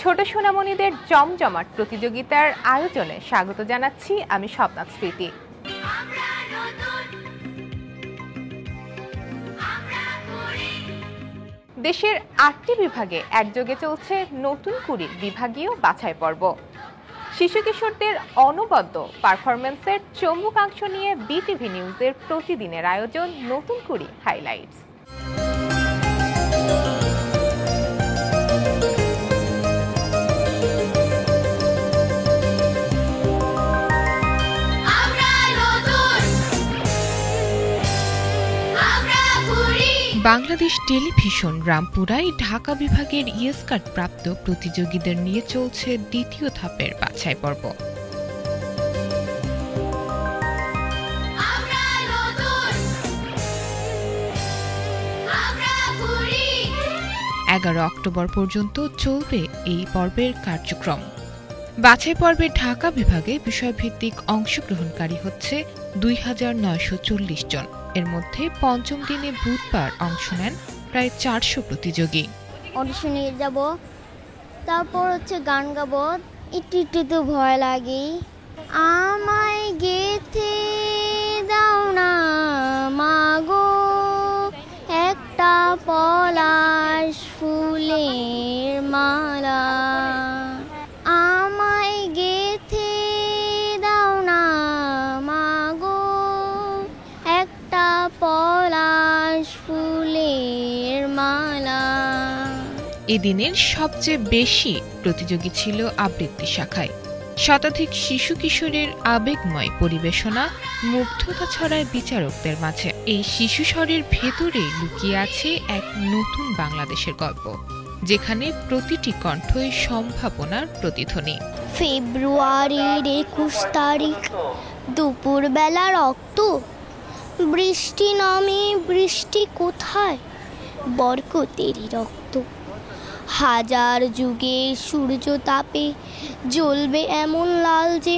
ছোট সোনামণিদের জমজমাট প্রতিযোগিতার আয়োজনে স্বাগত জানাচ্ছি আমি স্বপ্না স্মৃতি। দেশের ৮টি বিভাগে একযোগে চলছে নতুন কুড়ির বিভাগীয় বাছাই পর্ব। শিশু কিশোরদের অনবদ্য পারফরমেন্সের চৌম্বকাংশ নিয়ে বিটিভি নিউজের প্রতিদিনের আয়োজন নতুন কুড়ি হাইলাইটস। বাংলাদেশ টেলিভিশন রামপুরায় ঢাকা বিভাগের ইয়েসকার্ড প্রাপ্ত প্রতিযোগীদের নিয়ে চলছে দ্বিতীয় ধাপের বাছাই পর্ব। 11 অক্টোবর পর্যন্ত চলবে এই পর্বের কার্যক্রম। বাছাই পর্বে ঢাকা বিভাগে বিষয়ভিত্তিক অংশগ্রহণকারী হচ্ছে 2940 জন। এর মধ্যে পঞ্চম দিনে বুধবার অংশ নেন প্রায় 400 প্রতিযোগী। অডিশনে যাব, তারপর গান গাবো। একটু তো ভয় লাগে। আমায় গেথে দাও না মাগো একটা পলাশ ফুলের মালা, আমায় গেথে দাও না মাগো একটা পলাশ ফুলের মালা। এদিনের সবচেয়ে বেশি প্রতিযোগী ছিল আবৃত্তি শাখায়। শতাধিক শিশু কিশোরের আবেগময় পরিবেশনা মুগ্ধতা ছড়ায় বিচারকদের মাঝে। এই শিশু স্বরের ভেতরে লুকিয়ে আছে এক নতুন বাংলাদেশের গল্প, যেখানে প্রতিটি কণ্ঠই সম্ভাবনার প্রতিধ্বনি। ফেব্রুয়ারির 21 তারিখ দুপুরবেলা রক্ত বৃষ্টি নামে, বৃষ্টি কোথায়? বরকতেরই রক্ত। হাজার যুগে সূর্য তাপে জ্বলবে এমন লাল যে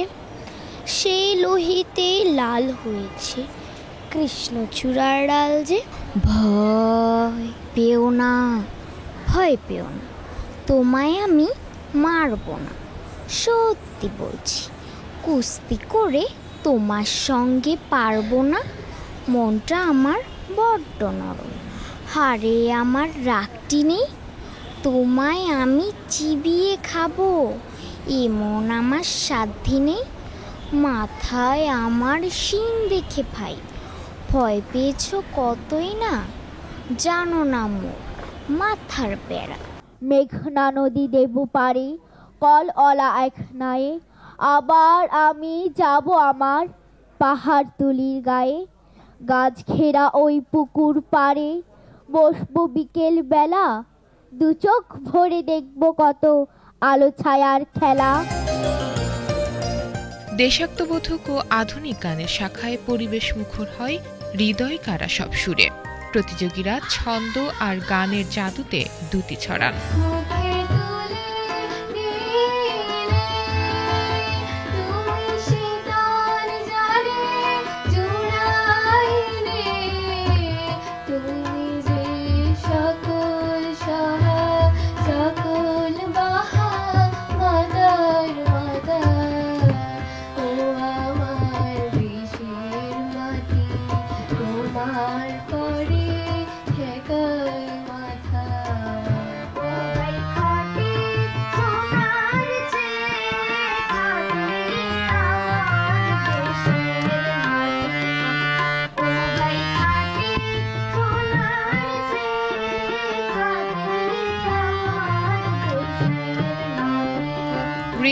সেই লোহিতে লাল হয়েছে কৃষ্ণচূড়ার ডাল যে। ভয় পেও না, ভয় পেও না, তোমায় আমি মারব না, সত্যি বলছি। কুস্তি করে তোমার সঙ্গে পারবো না, মনটা আমার বড্ড নরম। হারে আমার রাগটি নেই, তোমায় আমি চিবিয়ে খাবো, এমন আমার সাধ্যি নেই। মাথায় আমার শিং দেখে ভাই ভয় পেয়েছ কতই না, জানো না মোর মাথার বেড়া। মেঘনা নদী দেব পারে কল অলা এক নায়ে, আবার আমি যাব আমার পাহাড় তুলির গায়ে। গাছ ঘেরা ওই পুকুর পাড়ে বসবো বিকেল বেলা, দু চোখ ভরে দেখবো কত আলো ছায়ার খেলা। দেশাত্মবোধক ও আধুনিক গানের শাখায় পরিবেশ মুখর হয় হৃদয় কারা সব সুরে। প্রতিযোগীরা ছন্দ আর গানের জাদুতে দুটি ছড়ান।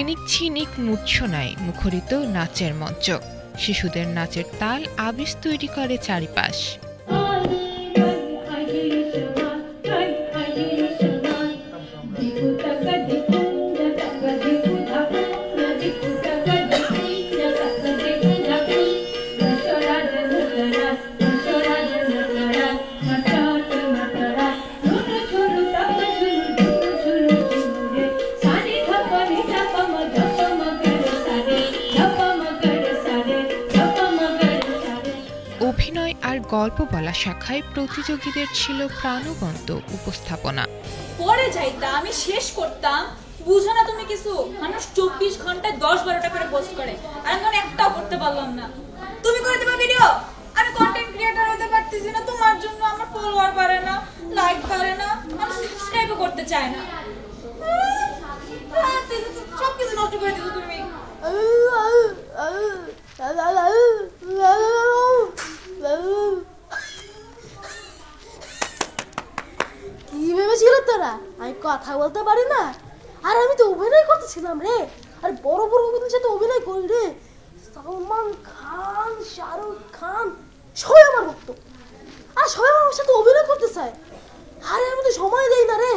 ঋণিক ছিনিক মূর্ছনায় মুখরিত নাচের মঞ্চ। শিশুদের নাচের তাল আবিষ তৈরি করে চারিপাশ। অভিনয় আর গল্প বলা শাখায় প্রতিযোগীদের ছিল প্রাণবন্ত উপস্থাপনা। পরে যাইতাম, আমি শেষ করতাম, বুঝো না তুমি কিছু? মানুষ 24 ঘন্টায় 10-12টা করে পোস্ট করে, আর আমি একটাও করতে পারলাম না। তুমি করে দিবা ভিডিও? আমি কন্টেন্ট ক্রিয়েটর হতে পারতেছি না তোমার জন্য। আমার ফলোয়ার বাড়ে না, লাইক বাড়ে না, আমি সাবস্ক্রাইবও করতে চাই না। সব কিছু নষ্ট করে দিছো তুমি। কি ভেবেছিল তোরা আমি কথা বলতে পারি না? আর আমি তো অভিনয় করতেছিলাম রে। আর বড় বড় অভিনেতার সাথে অভিনয় করি রে। সালমান খান, শাহরুখ খান সবাই আমার ভক্ত, আর সবাই আমার সাথে অভিনয় করতে চায়। আরে আমি তো সময় দেই না রে।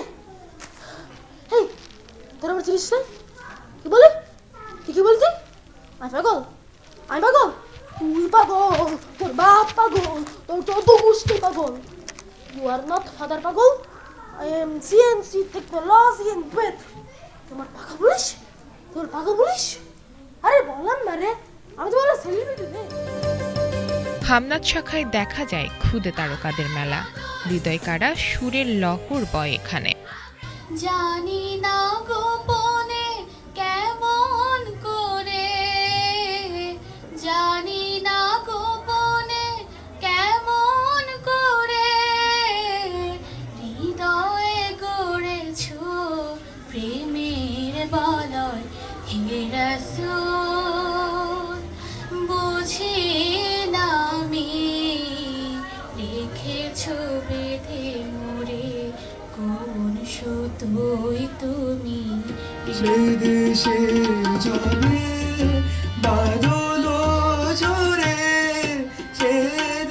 হেই, তোরা আমার চিনিস না? কি বলে? কি বলছি? আমি পাগল? আমি পাগল? তুই পাগল, তোর বাপ পাগল, তোর যত গোষ্ঠী পাগল। You are not father পাগল। I am CNC technology and breath. তোমার পাগল বলিস? তোর পাগল বলিস? আরে বললাম না রে, আমি তো বললাম সেলিব্রিটি রে। হামনাত শাখায় দেখা যায় ক্ষুদে তারকাদের মেলা। হৃদয় কাড়া সুরের লহর বয় এখানে। জানি না গোপনে কেমন করে, জানি না গোপনে কেমন করে হৃদয়ে গড়েছো প্রেমের বলয় হে রাসূল। বুঝি না আমি রেখেছো বেঁধে মোরে কোন সুতোই তুমি। সে দেশে যাবে বাদল ঝরে, সে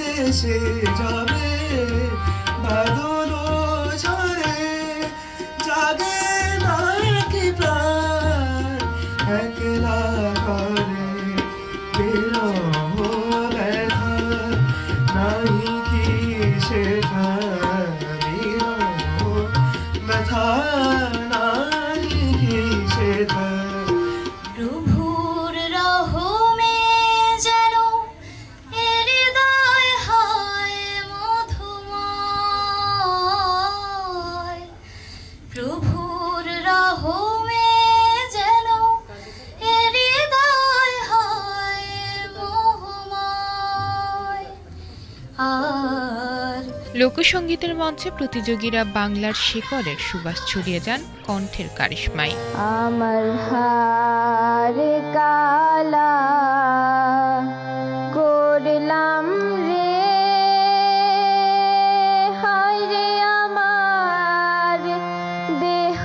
দেশে যাবে বাদল ঝরে, জাগে না কি প্রাণ একলা করে বিরহ ব্যথা, নাই কি শেখা বিরহ ব্যথা, নাই কি শেখা। প্রভুর রহমে যেন হৃদয় হয় মধুময়, প্রভুর রহমে যেন হৃদয় হয় মোহময়। আর লোকসঙ্গীতের মঞ্চে প্রতিযোগীরা বাংলার শিকড়ের সুবাস ছড়িয়ে যান কণ্ঠের কারিশমায়। আমার হার কালা করলাম রে, হায় রে আমার দেহ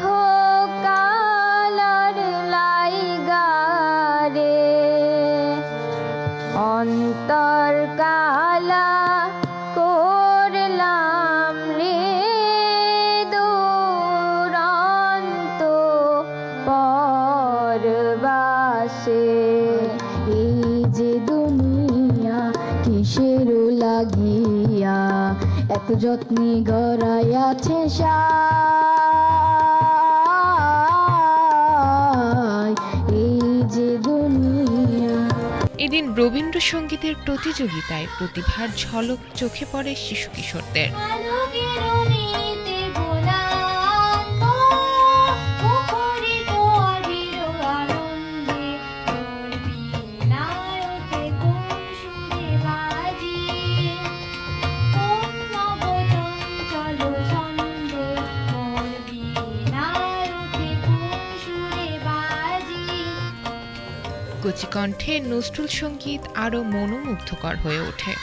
কালার লাইগা রে, অন্তর কালা করলাম রে দুরন্ত পরবাসে। এই যে দুনিয়া কিসের লাগিয়া এত যত্নে গড়াইয়াছে সায়, এই যে দুনিয়া। এদিন রবীন্দ্রসঙ্গীতের প্রতিযোগিতায় প্রতিভার ঝলক চোখে পড়ে শিশু কিশোরদের। কচি কণ্ঠে নজরুল সঙ্গীত আরও মনোমুগ্ধকর হয়ে ওঠে।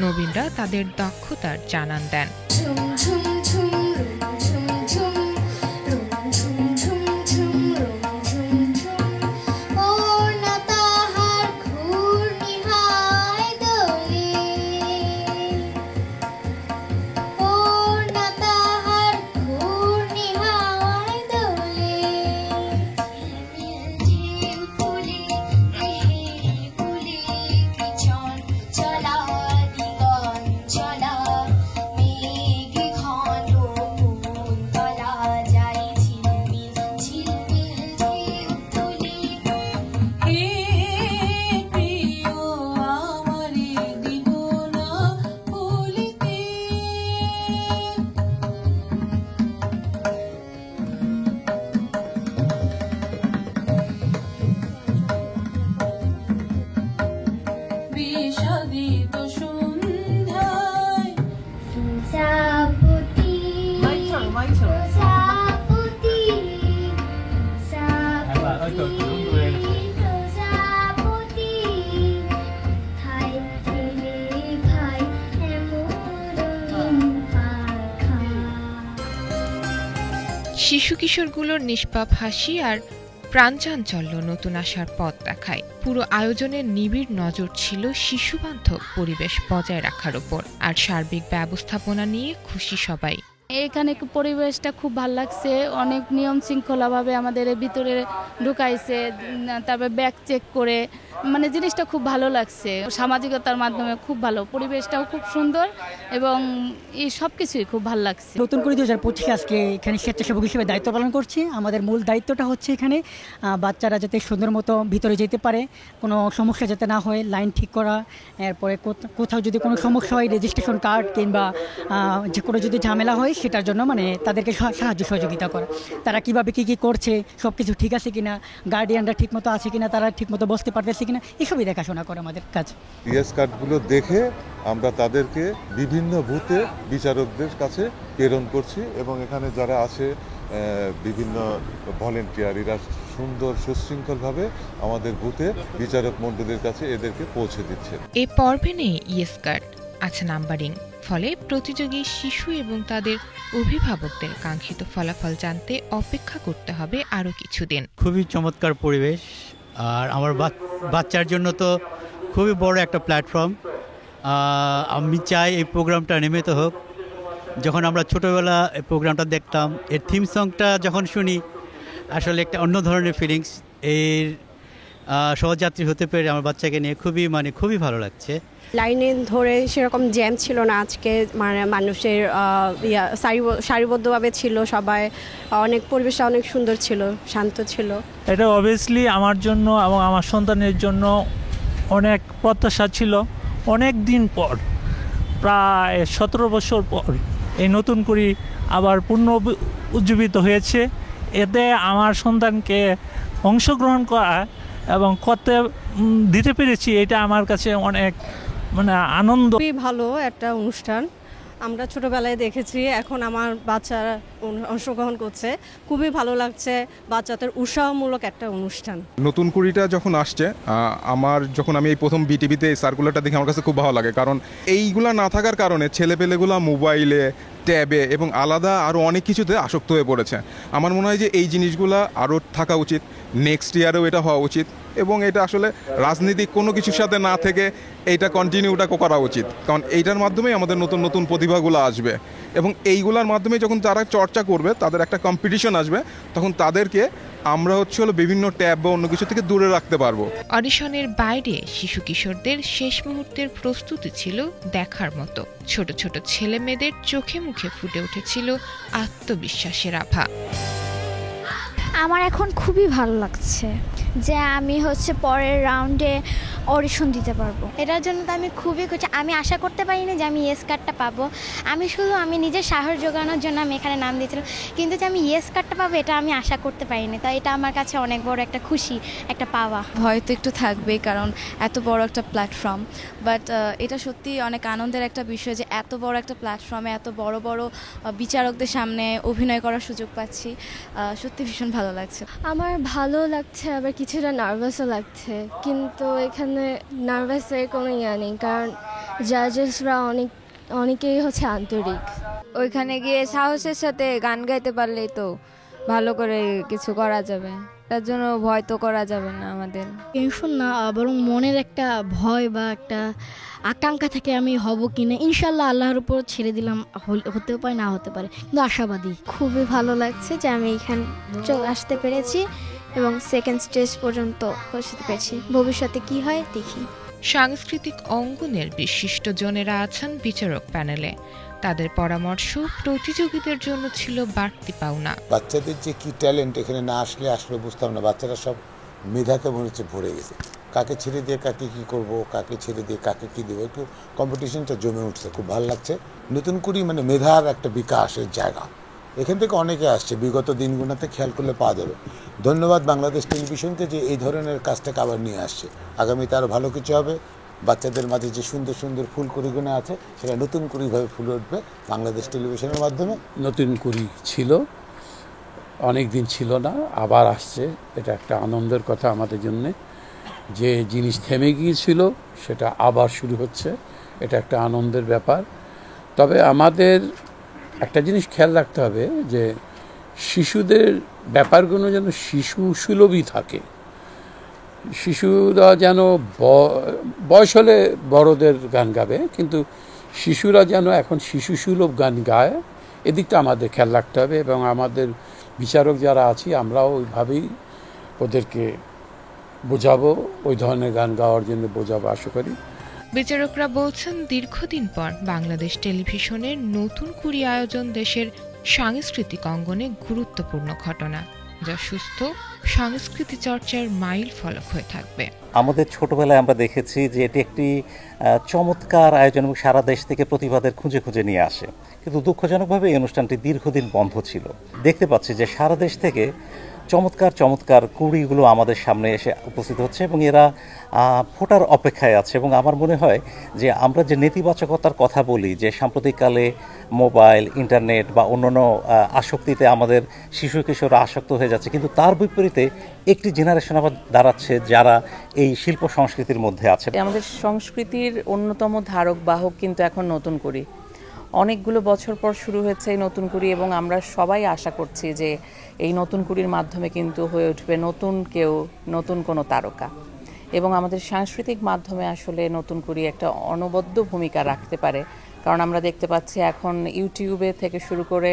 নবীনরা তাদের দক্ষতার জানান দেন। শিশু কিশোরগুলোর নিষ্পাপ হাসি আর প্রাণচাঞ্চল্য নতুন আশার পথ দেখায়। পুরো আয়োজনের নিবিড় নজর ছিল শিশুবান্ধব পরিবেশ বজায় রাখার উপর, আর সার্বিক ব্যবস্থাপনা নিয়ে খুশি সবাই। এখানে পরিবেশটা খুব ভালো লাগছে, অনেক নিয়ম শৃঙ্খলাভাবে আমাদের ভিতরে ঢুকাইছে, তারপর ব্যাগ চেক করে, মানে জিনিসটা খুব ভালো লাগছে। সামাজিকতার মাধ্যমে খুব ভালো, পরিবেশটাও খুব সুন্দর এবং এই সব কিছুই খুব ভালো লাগছে। নতুন করে 2025 আজকে এখানে স্বেচ্ছাসেবক হিসেবে দায়িত্ব পালন করছি। আমাদের মূল দায়িত্বটা হচ্ছে এখানে বাচ্চারা যাতে সুন্দর মতো ভিতরে যেতে পারে, কোনো সমস্যা যাতে না হয়, লাইন ঠিক করা, এরপরে কোথাও যদি কোনো সমস্যা হয় রেজিস্ট্রেশন কার্ড কিংবা যে কোনো যদি ঝামেলা হয় সেটার জন্য মানে তাদেরকে সাহায্য সহযোগিতা করা, তারা কীভাবে কী করছে, সব কিছু ঠিক আছে কিনা, গার্ডিয়ানরা ঠিকমতো আছে কিনা, তারা ঠিকমতো বসতে পারতেছে কিনা, এসবই দেখাশোনা করে আমাদের কাজ। ইএস কার্ডগুলো দেখে আমরা তাদেরকে বিভিন্ন বুথে বিচারকদের কাছে প্রেরণ করছি এবং এখানে যারা আছে বিভিন্ন ভলেন্টিয়ার, এরা সুন্দর সুশৃঙ্খলভাবে আমাদের বুথে বিচারক মণ্ডলীর কাছে এদেরকে পৌঁছে দিচ্ছে। এ পর্বে নেই ইএস কার্ড, আছে নাম্বারিং, ফলে প্রতিযোগী শিশু এবং তাদের অভিভাবকদের কাঙ্ক্ষিত ফলাফল জানতে অপেক্ষা করতে হবে আরও কিছুদিন। খুবই চমৎকার পরিবেশ, আর আমার বাচ্চার জন্য তো খুবই বড় একটা প্ল্যাটফর্ম। আমি চাই এই প্রোগ্রামটা নিয়মিত হোক। যখন আমরা ছোটোবেলা এই প্রোগ্রামটা দেখতাম, এর থিম সংটা যখন শুনি আসলে একটা অন্য ধরনের ফিলিংস। এর সহযাত্রী হতে পেরে আমার বাচ্চাকে নিয়ে খুবই ভালো লাগছে। লাইনে ধরে সেরকম জ্যাম ছিল না আজকে, মানে মানুষের সারিবদ্ধভাবে ছিল সবাই, অনেক পরিবেশটা অনেক সুন্দর ছিল, শান্ত ছিল। এটা অবভিয়াসলি আমার জন্য এবং আমার সন্তানের জন্য অনেক প্রত্যাশা ছিল। অনেক দিন পর, প্রায় 17 বছর পর এই নতুন করে আবার উজ্জীবিত হয়েছে। এতে আমার সন্তানকে অংশগ্রহণ করা এবং করতে দিতে পেরেছি, এটা আমার কাছে অনেক আনন্দ। খুবই ভালো একটা অনুষ্ঠান, আমরা ছোটবেলায় দেখেছি, এখন আমার বাচ্চারা অংশগ্রহণ করছে, খুবই ভালো লাগছে। বাচ্চাদের উৎসাহমূলক একটা অনুষ্ঠান। নতুন কুড়িটা যখন আসছে, যখন আমি এই প্রথম বিটিভিতে এই সার্কুলারটা দেখে আমার কাছে খুব ভালো লাগে, কারণ এইগুলা না থাকার কারণে ছেলেপেলেগুলা মোবাইলে, ট্যাবে এবং আলাদা আরও অনেক কিছুতে আসক্ত হয়ে পড়েছে। আমার মনে হয় যে এই জিনিসগুলা আরও থাকা উচিত, নেক্সট ইয়ারেও এটা হওয়া উচিত, এবং এটা আসলে রাজনীতিক কোনো কিছুর সাথে না থেকে এইটা কন্টিনিউটা করা উচিত, কারণ এইটার মাধ্যমেই আমাদের নতুন নতুন প্রতিভাগুলো আসবে এবং এইগুলোর মাধ্যমে যখন তারা চর্চা করবে, তাদের একটা কম্পিটিশন আসবে, তখন তাদেরকে আমরা বিভিন্ন ট্যাব বা অন্য কিছু থেকে দূরে রাখতে পারবো। অডিশনের বাইরে শিশু কিশোরদের শেষ মুহূর্তের প্রস্তুতি ছিল দেখার মতো। ছোট ছোট ছেলে মেয়েদের চোখে মুখে ফুটে উঠেছিল আত্মবিশ্বাসের আভা। আমার এখন খুবই ভালো লাগছে যে আমি পরের রাউন্ডে অডিশন দিতে পারবো। এটার জন্য তো আমি খুবই খুশি। আমি আশা করতে পারিনি যে আমি ইয়েস কার্ডটা পাবো। আমি নিজের সাহস জোগানোর জন্য আমি এখানে নাম দিয়েছিলাম, কিন্তু যে আমি ইয়েস কার্ডটা পাবো এটা আমি আশা করতে পারিনি। তাই এটা আমার কাছে অনেক বড় একটা খুশি, একটা পাওয়া। ভয় তো একটু থাকবেই, কারণ এত বড় একটা প্ল্যাটফর্ম, বাট এটা সত্যি অনেক আনন্দের একটা বিষয় যে এত বড় একটা প্ল্যাটফর্মে এত বড় বড় বিচারকদের সামনে অভিনয় করার সুযোগ পাচ্ছি। সত্যি ভীষণ ভালো লাগছে। আমার ভালো লাগছে, আবার কিছুটা নার্ভাসও লাগছে, কিন্তু এখানে নার্ভাসের কোনো ইয়া নেই, কারণ জাজেসরা অনেকেই আন্তরিক। ওইখানে গিয়ে সাহসের সাথে গান গাইতে পারলেই তো ভালো করে কিছু করা যাবে, তার জন্য ভয় তো করা যাবে না আমাদের। টেনশন না, বরং মনের একটা ভয় বা একটা আকাঙ্ক্ষা থাকে আমি হব কিনা। ইনশাল্লাহ আল্লাহর উপর ছেড়ে দিলাম, হতেও পারে না হতে পারে, কিন্তু আশাবাদী। খুবই ভালো লাগছে যে আমি এখানে চলে আসতে পেরেছি এবং সেকেন্ড স্টেজ পর্যন্ত পৌঁছতে পেরেছি। ভবিষ্যতে কি হয় দেখি। সাংস্কৃতিক অঙ্গনের বিশিষ্ট জনেরা আছেন বিচারক প্যানেলে। তাদের পরামর্শ প্রতিযোগীদের জন্য ছিল বাড়তি পাওনা। বাচ্চাদের যে কি ট্যালেন্ট, এখানে না আসলে বুঝতাম না। বাচ্চারা সব মেধাকে মনে হচ্ছে ভরে গেছে। কাকে ছেড়ে দিয়ে কাকে কি করব, কাকে ছেড়ে দিয়ে কাকে কি দেবো, একটু কম্পিটিশনটা জমে উঠছে, খুব ভালো লাগছে। নতুন করে মেধার একটা বিকাশের জায়গা, এখান থেকে অনেকে আসছে। বিগত দিনগুলোতে খেয়াল করলে পাওয়া যাবে। ধন্যবাদ বাংলাদেশ টেলিভিশনকে যে এই ধরনের কাজটাকে আবার নিয়ে আসছে। আগামীতে আরও ভালো কিছু হবে। বাচ্চাদের মাঝে যে সুন্দর সুন্দর ফুল কুড়িগুলো আছে, সেটা নতুন কুড়িভাবে ফুলে উঠবে বাংলাদেশ টেলিভিশনের মাধ্যমে। নতুন কুড়ি ছিল, অনেক দিন ছিল না, আবার আসছে। এটা একটা আনন্দের কথা আমাদের জন্যে। যে জিনিস থেমে গিয়েছিল সেটা আবার শুরু হচ্ছে, এটা একটা আনন্দের ব্যাপার। তবে আমাদের একটা জিনিস খেয়াল রাখতে হবে যে শিশুদের ব্যাপারগুলো যেন শিশু সুলভই থাকে, শিশুরা যেন বয়স হলে বড়দের গান গাবে, কিন্তু শিশুরা যেন এখন শিশু সুলভ গান গায়, এদিকটা আমাদের খেয়াল রাখতে হবে। এবং আমাদের বিচারক যারা আছি আমরাও ওইভাবেই ওদেরকে বোঝাবো, ওই ধরনের গান গাওয়ার জন্য বোঝাবো আশা করি। বিচারকরা বলছেন, দীর্ঘদিন পর বাংলাদেশ টেলিভিশনের নতুন কুড়ি আয়োজন দেশের সাংস্কৃতিক অঙ্গনে গুরুত্বপূর্ণ ঘটনা, যা সুস্থ সংস্কৃতি চর্চার মাইল ফলক হয়ে থাকবে। আমাদের ছোটবেলায় আমরা দেখেছি যে এটি একটি চমৎকার আয়োজন এবং সারা দেশ থেকে প্রতিভাদের খুঁজে খুঁজে নিয়ে আসে, কিন্তু দুঃখজনকভাবে এই অনুষ্ঠানটি দীর্ঘদিন বন্ধ ছিল। দেখতে পাচ্ছি যে সারা দেশ থেকে চমৎকার চমৎকার কুড়িগুলো আমাদের সামনে এসে উপস্থিত হচ্ছে এবং এরা ফোটার অপেক্ষায় আছে। এবং আমার মনে হয় যে আমরা যে নেতিবাচকতার কথা বলি, যে সাম্প্রতিককালে মোবাইল, ইন্টারনেট বা অন্যান্য আসক্তিতে আমাদের শিশু কিশোররা আসক্ত হয়ে যাচ্ছে, কিন্তু তার বিপরীতে একটি জেনারেশন আবার দাঁড়াচ্ছে যারা এই শিল্প সংস্কৃতির মধ্যে আছে। আমাদের সংস্কৃতির অন্যতম ধারক বাহক কিন্তু এখন নতুন কুড়ি। অনেকগুলো বছর পর শুরু হয়েছে এই নতুন কুড়ি, এবং আমরা সবাই আশা করছি যে এই নতুন কুড়ির মাধ্যমে কিন্তু হয়ে উঠবে নতুন কেউ, নতুন কোনো তারকা। এবং আমাদের সাংস্কৃতিক মাধ্যমে আসলে নতুন কুড়ি একটা অনবদ্য ভূমিকা রাখতে পারে, কারণ আমরা দেখতে পাচ্ছি এখন ইউটিউবে থেকে শুরু করে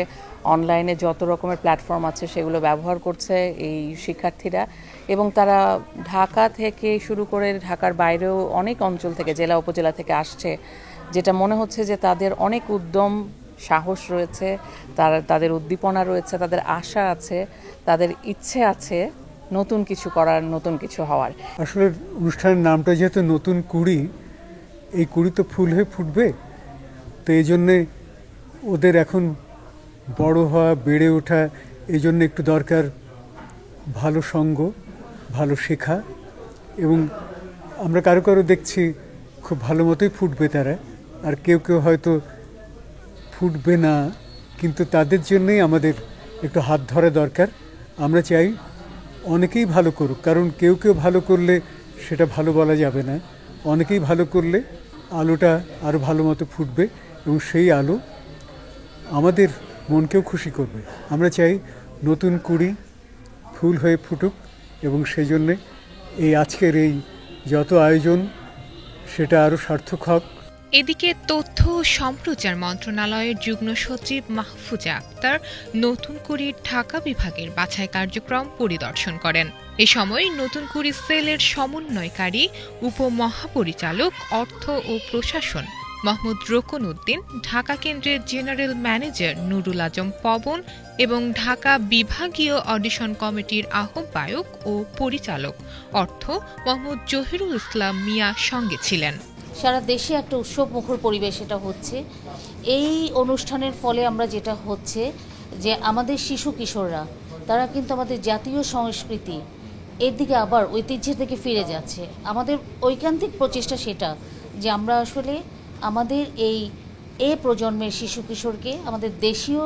অনলাইনে যত রকমের প্ল্যাটফর্ম আছে সেগুলো ব্যবহার করছে এই শিক্ষার্থীরা, এবং তারা ঢাকা থেকে শুরু করে ঢাকার বাইরেও অনেক অঞ্চল থেকে, জেলা উপজেলা থেকে আসছে, যেটা মনে হচ্ছে যে তাদের অনেক উদ্যম, সাহস রয়েছে, তাদের উদ্দীপনা রয়েছে, তাদের আশা আছে, তাদের ইচ্ছে আছে নতুন কিছু করার, নতুন কিছু হওয়ার। আসলে অনুষ্ঠানের নামটা যেহেতু নতুন কুড়ি, এই কুড়ি তো ফুল হয়ে ফুটবে, তো এই জন্যে ওদের এখন বড় হওয়া, বেড়ে ওঠা, এই জন্য একটু দরকার ভালো সঙ্গ, ভালো শেখা। এবং আমরা কারো কারো দেখছি খুব ভালো মতোই ফুটবে তারা, আর কেউ কেউ হয়তো ফুটবে না, কিন্তু তাদের জন্যই আমাদের একটু হাত ধরা দরকার। আমরা চাই অনেকেই ভালো করুক, কারণ কেউ কেউ ভালো করলে সেটা ভালো বলা যাবে না। অনেকেই ভালো করলে আলোটা আরও ভালো মতো ফুটবে এবং সেই আলো আমাদের মনকেও খুশি করবে। আমরা চাই নতুন কুড়ি ফুল হয়ে ফুটুক, এবং সেই জন্যে এই আজকের এই যত আয়োজন সেটা আরও সার্থক হোক। এদিকে তথ্য ও সম্প্রচার মন্ত্রণালয়ের যুগ্ম সচিব মাহফুজা আক্তার নতুন কুড়ির ঢাকা বিভাগের বাছাই কার্যক্রম পরিদর্শন করেন। এ সময় নতুন কুড়ি সেলের সমন্বয়কারী উপমহাপরিচালক অর্থ ও প্রশাসন মোহাম্মদ রোকন উদ্দিন, ঢাকা কেন্দ্রের জেনারেল ম্যানেজার নুরুল আজম পবন এবং ঢাকা বিভাগীয় অডিশন কমিটির আহ্বায়ক ও পরিচালক অর্থ মোহাম্মদ জহিরুল ইসলাম মিয়া সঙ্গে ছিলেন। সারা দেশে একটা উৎসব মুখর পরিবেশ এটা হচ্ছে। এই অনুষ্ঠানের ফলে আমরা যেটা হচ্ছে যে আমাদের শিশু কিশোররা তারা কিন্তু আমাদের জাতীয় সংস্কৃতি এর দিকে আবার ঐতিহ্যের দিকে ফিরে যাচ্ছে। আমাদের ঐকান্তিক প্রচেষ্টা সেটা যে আমরা আসলে আমাদের এই প্রজন্মের শিশু কিশোরকে আমাদের দেশীয়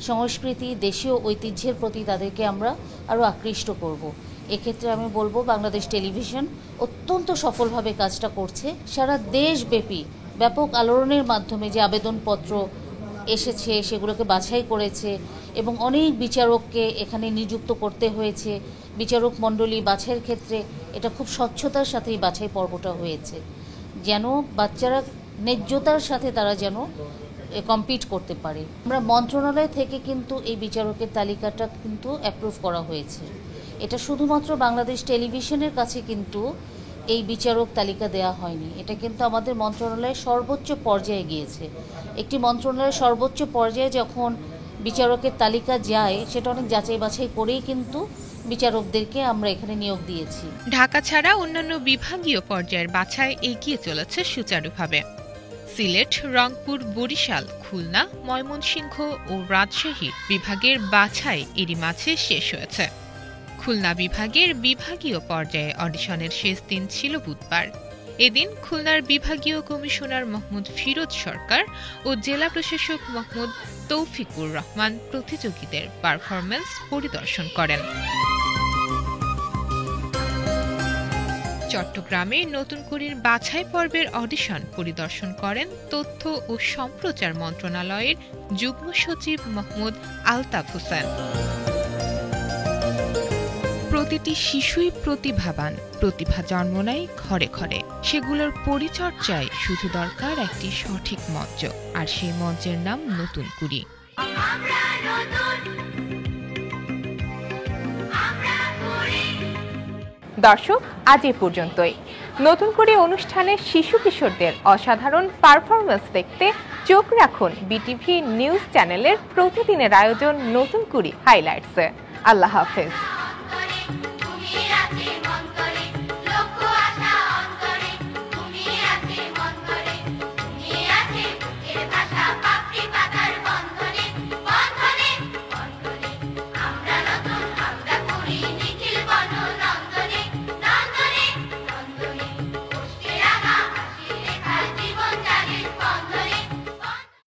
সংস্কৃতি, দেশীয় ঐতিহ্যের প্রতি তাদেরকে আমরা আরও আকৃষ্ট করব। এক্ষেত্রে আমি বলবো বাংলাদেশ টেলিভিশন অত্যন্ত সফলভাবে কাজটা করছে। সারা দেশব্যাপী ব্যাপক আলোড়নের মাধ্যমে যে আবেদনপত্র এসেছে সেগুলোকে বাছাই করেছে এবং অনেক বিচারককে এখানে নিযুক্ত করতে হয়েছে। বিচারক মণ্ডলী বাছাইয়ের ক্ষেত্রে এটা খুব স্বচ্ছতার সাথেই বাছাই পর্বটা হয়েছে, যেন বাচ্চারা ন্যায্যতার সাথে তারা যেন কম্পিট করতে পারে। আমরা মন্ত্রণালয় থেকে কিন্তু এই বিচারকের তালিকাটা কিন্তু অ্যাপ্রুভ করা হয়েছে। এটা শুধুমাত্র বাংলাদেশ টেলিভিশনের কাছে কিন্তু এই বিচারক তালিকা দেয়া হয়নি, এটা কিন্তু আমাদের মন্ত্রণালয়ের সর্বোচ্চ পর্যায়ে গিয়েছে। একটি মন্ত্রণালয়ের সর্বোচ্চ পর্যায়ে যখন বিচারকের তালিকা যায় সেটা অনেক যাচাই বাছাই করেই কিন্তু বিচারকদেরকে আমরা এখানে নিয়োগ দিয়েছি। ঢাকা ছাড়া অন্যান্য বিভাগীয় পর্যায়ের বাছাই এগিয়ে চলেছে সুচারুভাবে। সিলেট, রংপুর, বরিশাল, খুলনা, ময়মনসিংহ ও রাজশাহী বিভাগের বাছাই এরই মাঝে শেষ হয়েছে। খুলনা বিভাগের বিভাগীয় পর্যায়ে অডিশনের শেষ দিন ছিল বুধবার। এদিন খুলনার বিভাগীয় কমিশনার মোহাম্মদ ফিরোজ সরকার ও জেলা প্রশাসক মোহাম্মদ তৌফিকুর রহমান প্রতিযোগীদের পারফরম্যান্স পরিদর্শন করেন। চট্টগ্রামে নতুন কুড়ির বাছাই পর্বের অডিশন পরিদর্শন করেন তথ্য ও সম্প্রচার মন্ত্রণালয়ের যুগ্ম সচিব মোহাম্মদ আলতাফ হোসেন। প্রতিটি শিশুই প্রতিভাবান, প্রতিভা জন্ম নেয় ঘরে ঘরে। সেগুলোর পরিচর্যায় শুধু দরকার একটি সঠিক মঞ্চ, আর সেই মঞ্চের নাম নতুন কুড়ি। দর্শক, আজ এ পর্যন্তই। নতুন করে অনুষ্ঠানে শিশু কিশোরদের অসাধারণ পারফরমেন্স দেখতে চোখ রাখুন বিটিভি নিউজ চ্যানেলের প্রতিদিনের আয়োজন নতুন কুড়ি হাইলাইটসে। আল্লাহ হাফেজ।